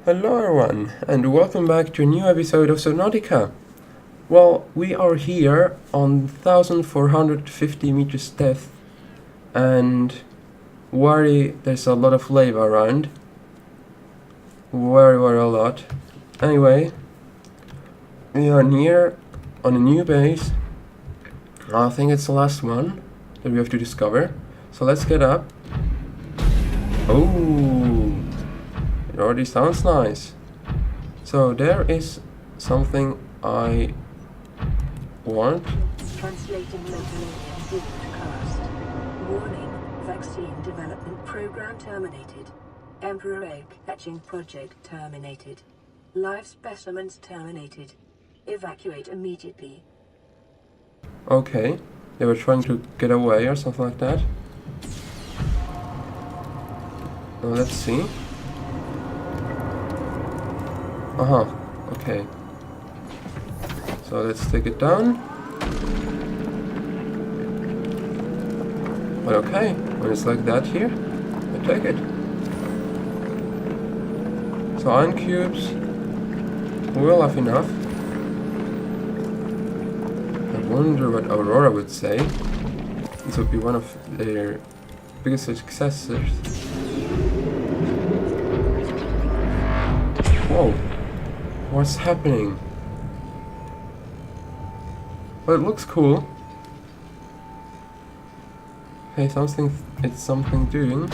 Hello everyone, and welcome back to a new episode of Subnautica. Well, we are here on 1450 meters depth, and there's a lot of lava around. Very a lot. Anyway, we are near on a new base. I think it's the last one that we have to discover. So let's get up. Oh, it already sounds nice. So there is something I want. Translating local didn't cast. Warning, vaccine development program terminated. Emperor egg hatching project terminated. Live specimens terminated. Evacuate immediately. Okay, they were trying to get away or something like that. Now let's see. Okay. So let's take it down. But okay, when it's like that here, I take it. So iron cubes, we'll have enough. I wonder what Aurora would say. This would be one of their biggest successes. Whoa, what's happening? Well, it looks cool. Hey, it's something doing.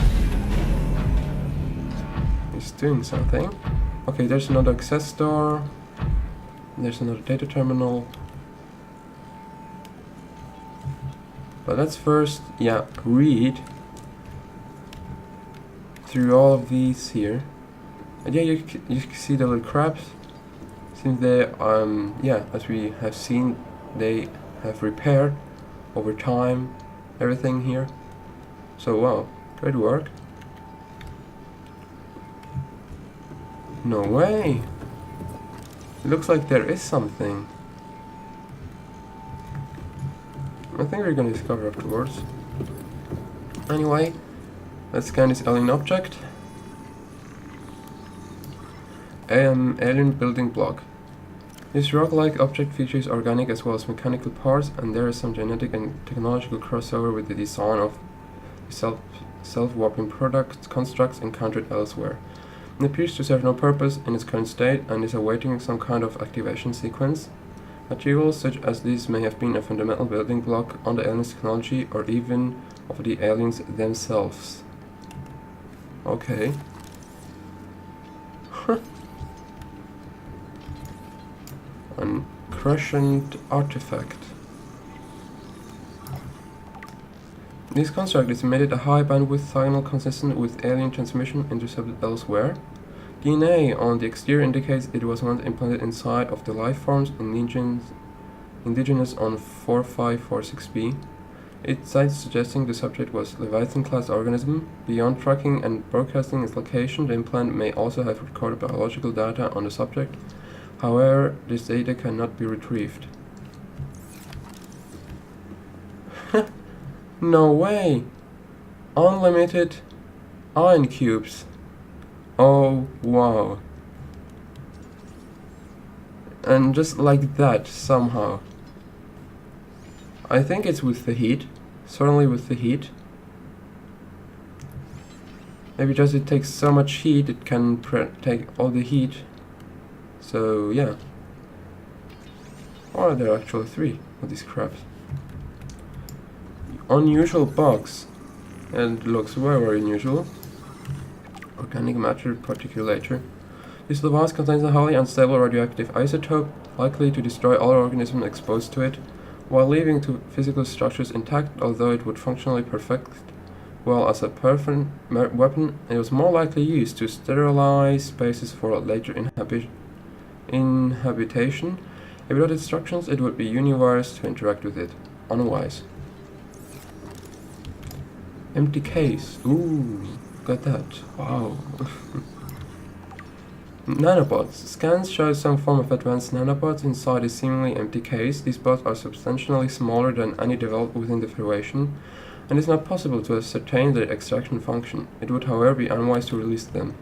It's doing something. Okay, there's another access door. There's another data terminal. But let's first, read through all of these here. And yeah, you can see the little crabs. Since they, as we have seen, they have repaired over time everything here. So wow, great work. No way! It looks like there is something. I think we're gonna discover afterwards. Anyway, let's scan this alien object. Alien building block. This rock-like object features organic as well as mechanical parts, and there is some genetic and technological crossover with the design of self-warping constructs encountered elsewhere. It appears to serve no purpose in its current state and is awaiting some kind of activation sequence. Materials such as these may have been a fundamental building block on the alien's technology or even of the aliens themselves. Okay. An crescent artifact. This construct is emitted a high bandwidth signal consistent with alien transmission intercepted elsewhere. DNA on the exterior indicates it was once implanted inside of the life forms indigenous on 4546b. Its site suggesting the subject was Leviathan-class organism. Beyond tracking and broadcasting its location, the implant may also have recorded biological data on the subject. However, this data cannot be retrieved. No way! Unlimited iron cubes. Oh wow. And just like that, somehow. I think it's with the heat. Certainly with the heat. Maybe just it takes so much heat, it can take all the heat. So yeah. Or there are actually 3 of these crabs. Unusual box. And it looks very unusual. Organic matter particulator. This device contains a highly unstable radioactive isotope, likely to destroy all organisms exposed to it, while leaving two physical structures intact, although it would functionally perfect well as a weapon. It was more likely used to sterilize spaces for later inhabitation. If without instructions, it would be universe to interact with it. Unwise. Empty case. Ooh, got that. Wow. Nanobots. Scans show some form of advanced nanobots inside a seemingly empty case. These bots are substantially smaller than any developed within the Federation, and it is not possible to ascertain their extraction function. It would, however, be unwise to release them.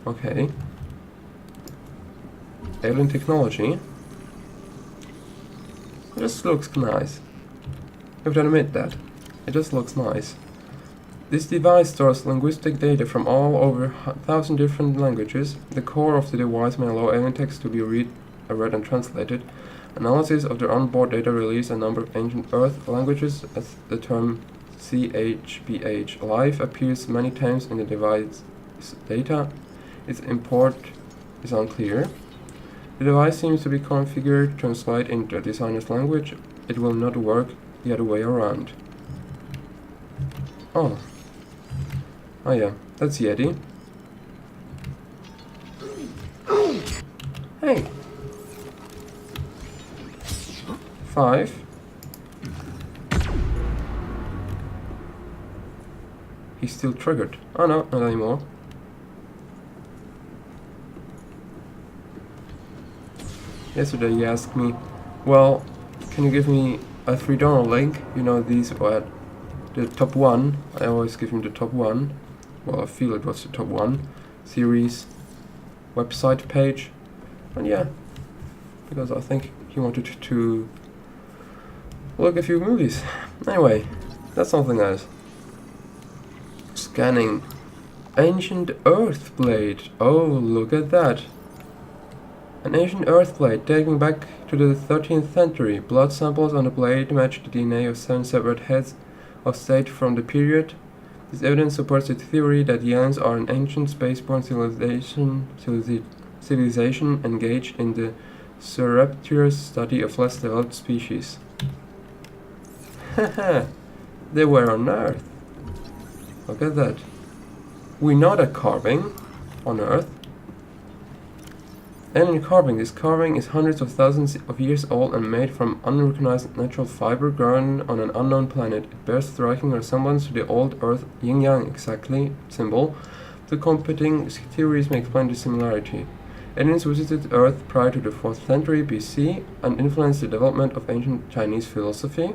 Okay. Alien technology. It just looks nice. You have to admit that. It just looks nice. This device stores linguistic data from all over 1,000 different languages. The core of the device may allow alien text to be read and translated. Analysis of the onboard data release a number of ancient Earth languages as the term CHBH live appears many times in the device's data. Its import is unclear. The device seems to be configured to translate into a designer's language. It will not work the other way around. Oh. Oh yeah, that's Yeti. Hey! 5. He's still triggered. Oh no, not anymore. Yesterday he asked me, well, can you give me a $3 link? You know, these are the top 1. I always give him the top 1. Well, I feel it was the top 1 series website page. And yeah, because I think he wanted to look a few movies. Anyway, that's something else. Scanning ancient earth blade. Oh, look at that. An ancient earth blade dating back to the 13th century. Blood samples on the blade match the DNA of 7 separate heads of state from the period. This evidence supports the theory that the aliens are an ancient spaceborne civilization engaged in the surreptitious study of less developed species. Haha, they were on Earth. Look at that. We know that carving on Earth. Alien carving. This carving is hundreds of thousands of years old and made from unrecognized natural fiber grown on an unknown planet. It bears striking resemblance to the old Earth yin-yang exactly symbol. The competing theories may explain the similarity. Aliens visited Earth prior to the 4th century BC and influenced the development of ancient Chinese philosophy.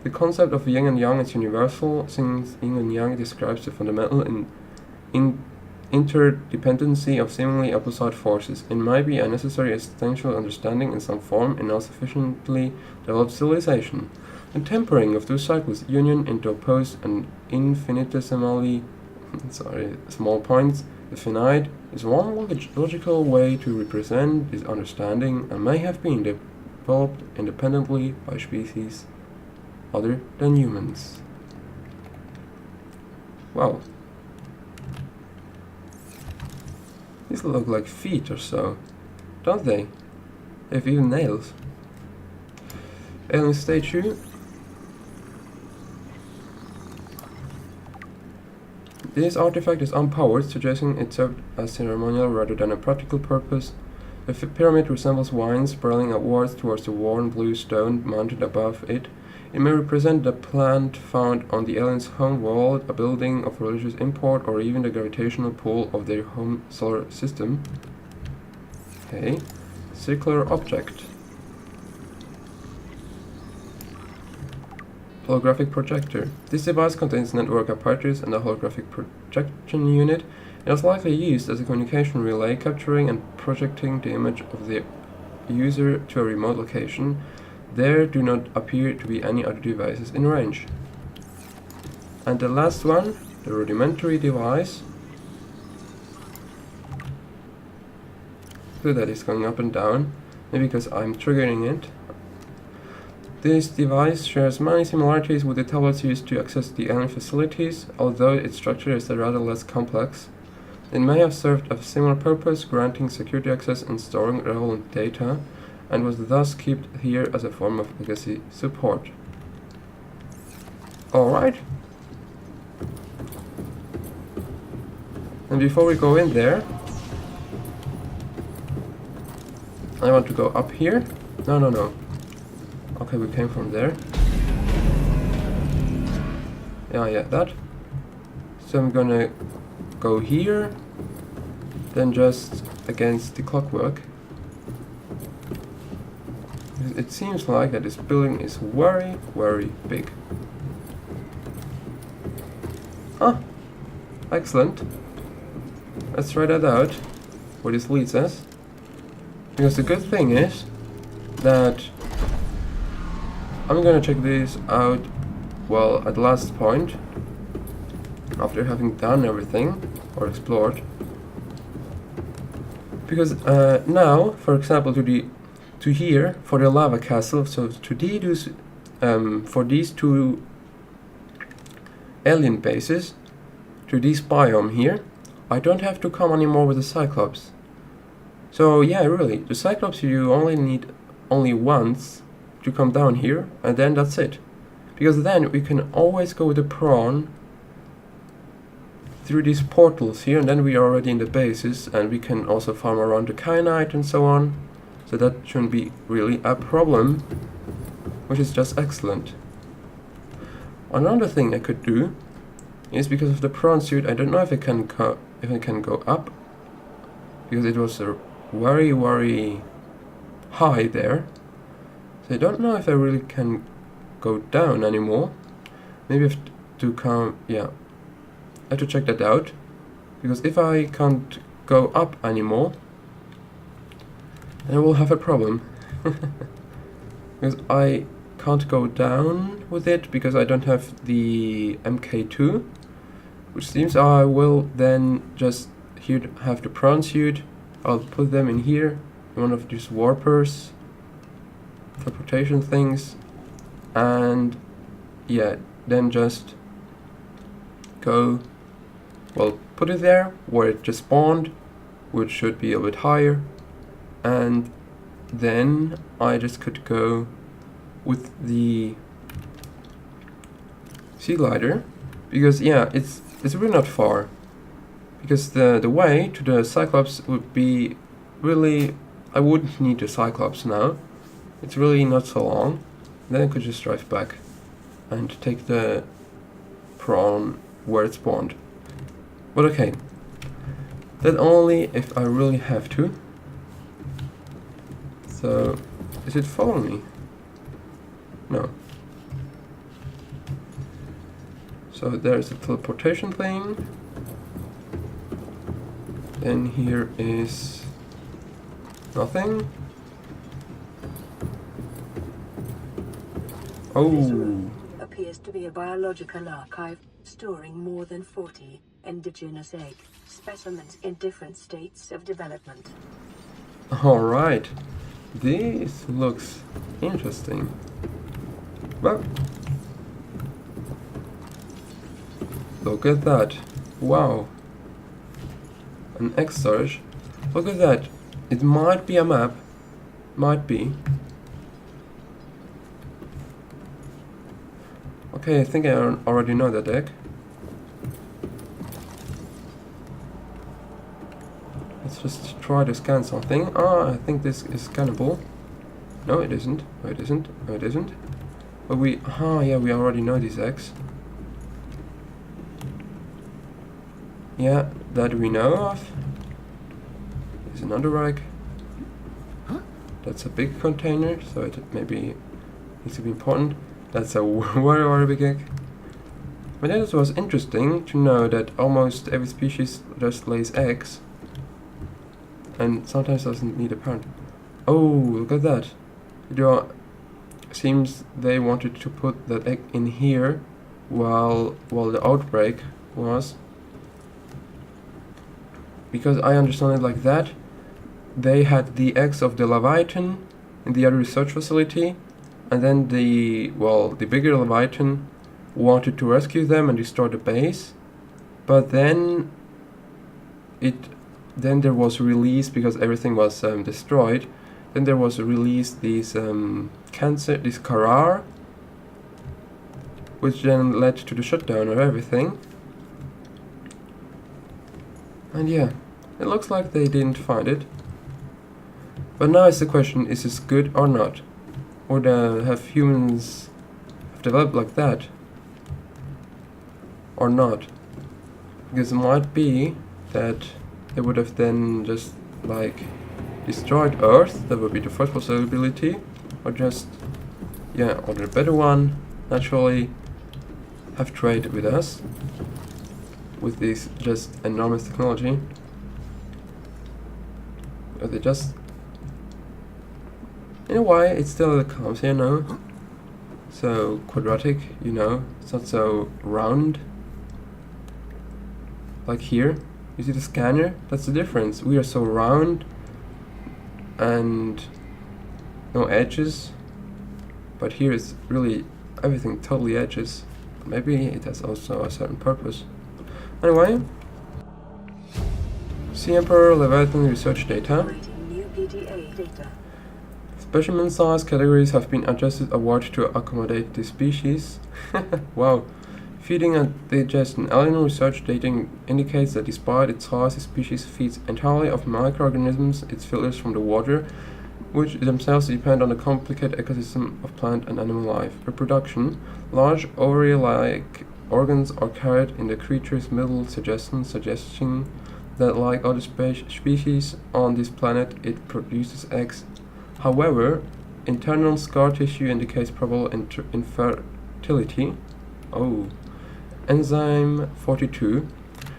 The concept of yin and yang is universal, since yin and yang describes the fundamental interdependency of seemingly opposite forces. It might be a necessary essential understanding in some form in a sufficiently developed civilization. The tempering of two cycles, union into opposed and infinitesimally small points, definite, is one logical way to represent this understanding and may have been developed independently by species other than humans. Wow. These look like feet or so, don't they? They have even nails. Alien statue. This artifact is unpowered, suggesting it served as ceremonial rather than a practical purpose. The pyramid resembles vines spiraling outwards towards the worn blue stone mounted above it. It may represent the plant found on the alien's home world, a building of religious import, or even the gravitational pull of their home solar system. Okay. Circular object. Holographic projector. This device contains network apparatus and a holographic projection unit. It is likely used as a communication relay, capturing and projecting the image of the user to a remote location. There do not appear to be any other devices in range. And the last one, the rudimentary device. So that is going up and down, maybe because I'm triggering it. This device shares many similarities with the tablets used to access the alien facilities, although its structure is rather less complex. It may have served a similar purpose, granting security access and storing relevant data, and was thus kept here as a form of legacy support. Alright. And before we go in there, I want to go up here. No. Okay, we came from there. Yeah, that. So I'm gonna go here, then just against the clockwork. It seems like that this building is very, very big. Ah, excellent. let's try that out, where this leads us. Because the good thing is that I'm gonna check this out, well, at the last point, after having done everything, or explored. Because now, for example, to here, for the lava castle, so to these, for these two alien bases, to this biome here, I don't have to come anymore with the Cyclops. So yeah, really, the Cyclops you only need once to come down here, and then that's it. Because then we can always go with the prawn through these portals here, and then we are already in the bases, and we can also farm around the kyanite and so on. So that shouldn't be really a problem, which is just excellent. Another thing I could do is, because of the prawn suit, I don't know if I can go up, because it was very, very high there. So I don't know if I really can go down anymore. Maybe I have to come, yeah. I have to check that out, because if I can't go up anymore, then I will have a problem. Because I can't go down with it, because I don't have the MK2, which seems I will then just here have the prawn suit. I'll put them in here, in one of these warpers, teleportation things, and yeah, then just go, well, put it there where it just spawned, which should be a bit higher, and then I just could go with the sea glider, because yeah, it's really not far, because the way to the Cyclops would be really, I wouldn't need the Cyclops now, it's really not so long. Then I could just drive back and take the prawn where it spawned. But okay, that only if I really have to. So, is it following me? No. So there's a teleportation thing. Then here is nothing. This Oh, room appears to be a biological archive storing more than 40 indigenous egg specimens in different states of development. alright. This looks interesting. Well, look at that. Wow. An egg storage. Look at that. It might be a map. Might be. Okay, I think I already know that egg. Let's just try to scan something. Ah, I think this is scannable. No, it isn't. No, it isn't. No, it isn't. But yeah, we already know these eggs. Yeah, that we know of. There's another egg. That's a big container, so it maybe needs to be important. That's a very, very big egg. But then it was interesting to know that almost every species just lays eggs, and sometimes doesn't need a parent. Oh, look at that. Seems they wanted to put that egg in here while the outbreak was. Because I understand it like that. They had the eggs of the Leviathan in the other research facility, and then the bigger Leviathan wanted to rescue them and restore the base, but then there was released, because everything was destroyed. Then there was released this Karar, which then led to the shutdown of everything. And yeah, it looks like they didn't find it. But now is the question: is this good or not? Or have humans developed like that or not? Because it might be that they would have then just like destroyed Earth. That would be the first possibility. Or just, yeah, or the better one, naturally have trade with us with this just enormous technology. Or they just... In a way, it still comes here, no? So quadratic, you know, it's not so round. Like here, you see the scanner? That's the difference. We are so round and no edges. But here it's really everything totally edges. Maybe it has also a certain purpose. Anyway, Sea Emperor Leviathan research data. Generating new PDA data. Specimen size categories have been adjusted upward to accommodate the species. Wow. Feeding and digestion. Alien research data indicates that despite its size, the species feeds entirely off microorganisms it filters from the water, which themselves depend on the complicated ecosystem of plant and animal life. Reproduction. Large ovary-like organs are carried in the creature's middle, suggesting that like other species on this planet, it produces eggs. However, internal scar tissue indicates probable infertility. Oh. Enzyme 42.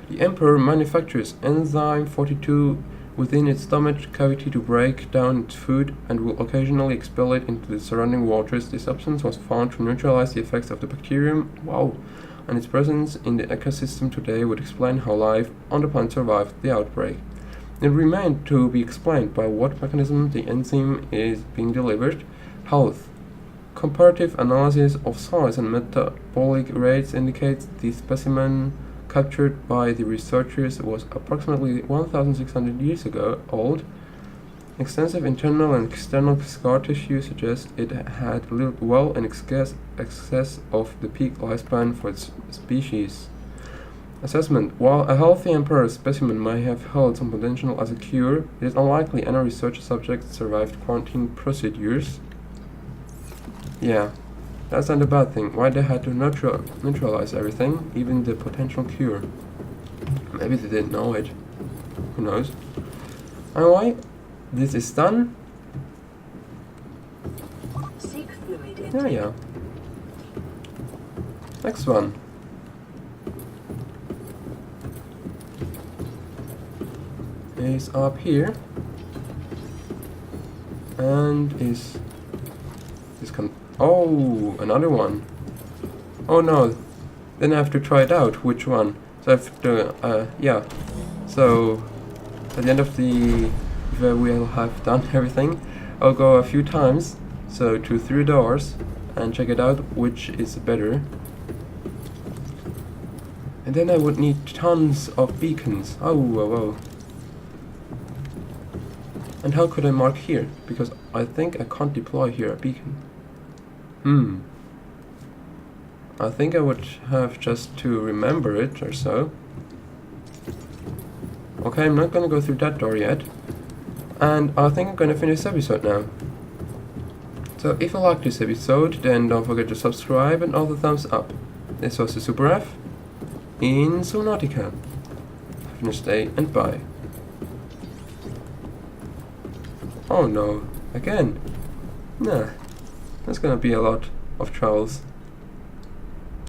The Emperor manufactures enzyme 42 within its stomach cavity to break down its food and will occasionally expel it into the surrounding waters. This substance was found to neutralize the effects of the bacterium. Wow. And its presence in the ecosystem today would explain how life on the planet survived the outbreak. It remained to be explained by what mechanism the enzyme is being delivered. Health. Comparative analysis of size and metabolic rates indicates the specimen captured by the researchers was approximately 1,600 years ago old. Extensive internal and external scar tissue suggests it had lived well in excess of the peak lifespan for its species. Assessment. While a healthy emperor specimen may have held some potential as a cure, it is unlikely any research subject survived quarantine procedures. Yeah, that's not a bad thing. Why they had to neutralize everything, even the potential cure? Maybe they didn't know it. Who knows? Anyway, this is done. Seek fluid Yeah. Next one. Is up here. And is this oh, another one. Oh no. Then I have to try it out. Which one? So I have to, yeah. So at the end of the we'll have done everything. I'll go a few times, so to 3 doors, and check it out which is better. And then I would need tons of beacons. Oh, whoa. And how could I mark here? Because I think I can't deploy here a beacon. I think I would have just to remember it or so. Okay, I'm not gonna go through that door yet. And I think I'm gonna finish this episode now. So if you like this episode, then don't forget to subscribe and also thumbs up. This was the Super F in Subnautica. Have a nice day and bye. Oh no, again? Nah, that's gonna be a lot of travels.